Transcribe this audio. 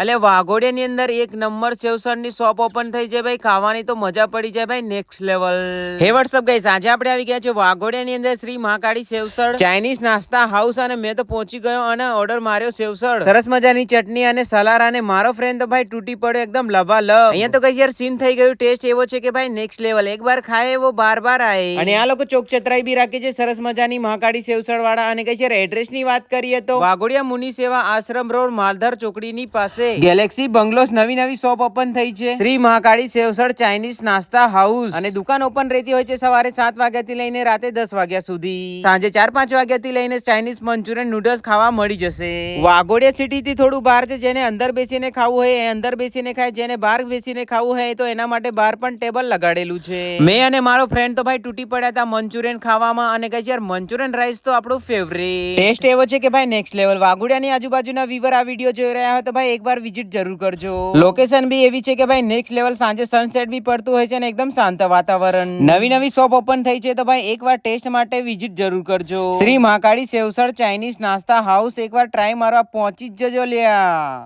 એટલે વાઘોડિયાની અંદર એક નંબર સેવસરની શોપ ઓપન થઈ છે ભાઈ. ખાવાની તો મજા પડી જાય ભાઈ, નેક્સ્ટ લેવલ. હે વોટ્સઅપ ગાઈસ, આજે આપણે આવી ગયા છે વાઘોડિયાની અંદર શ્રી મહાકાળી સેવસળ ચાઇનીઝ નાસ્તા હાઉસ, અને મેં તો પહોંચી ગયો અને ઓર્ડર માર્યો સેવસળ. સરસ મજાની ચટણી અને સલાડ, અને મારો ફ્રેન્ડ તો ભાઈ તૂટી પડ્યો એકદમ લબાલબ. અહીંયા તો કઈ યાર સીન થઈ ગયું. ટેસ્ટ એવો છે કે ભાઈ નેક્સ્ટ લેવલ. એક બાર ખાય એવો બાર બાર આય. અને આ લોકો ચોક ચતરાઈ બી રાખે છે સરસ મજાની મહાકાળી સેવસળ વાળા. અને કઈ યાર એડ્રેસ ની વાત કરીએ તો વાઘોડિયા મુનિ સેવા આશ્રમ રોડ માલધાર ચોકડી ની પાસે ગેલેક્સી બંગલોસ નવી નવી શોપ ઓપન થઈ છે શ્રી મહાકાળી સેવસળ ચાઇનીઝ નાસ્તા હાઉસ. અને દુકાન ઓપન રહેતી હોય છે સવારે 7 વાગ્યાથી લઈને રાતે 10 વાગ્યા સુધી. સાંજે 4-5 વાગ્યાથી લઈને ચાઇનીઝ મંચુરિયન નૂડલ્સ ખાવા મળી જશે. વાઘોડિયા સિટી થી થોડું બહાર છે. જેને અંદર બેસીને ખાવું હોય એ અંદર બેસીને ખાય, જેને બહાર બેસીને ખાવું હોય તો એના માટે બહાર પણ ટેબલ લગાડેલું છે. મેં અને મારો ફ્રેન્ડ તો ભાઈ તૂટી પડ્યા હતા મંચુરિયન ખાવામાં. અને કઈ યાર મંચુરિયન રાઈસ તો આપણું ફેવરેટ. ટેસ્ટ એવો છે કે ભાઈ નેક્સ્ટ લેવલ. વાઘોડિયાની આજુબાજુના વ્યુઅર આ વિડીયો જોઈ રહ્યા હોય તો ભાઈ એકવાર વિઝિટ જરૂર કરજો. લોકેશન બી એવી છે કે ભાઈ નેક્સ્ટ લેવલ. સાંજે સનસેટ બી પડતું હોય છે અને એકદમ શાંત વાતાવરણ. નવી નવી શોપ ઓપન થઈ છે તો ભાઈ એકવાર ટેસ્ટ માટે વિઝિટ જરૂર કરજો. શ્રી મહાકાળી સેવસળ ચાઇનીઝ નાસ્તા હાઉસ એકવાર ટ્રાય મારવા પહોંચી જ જજો લ્યા.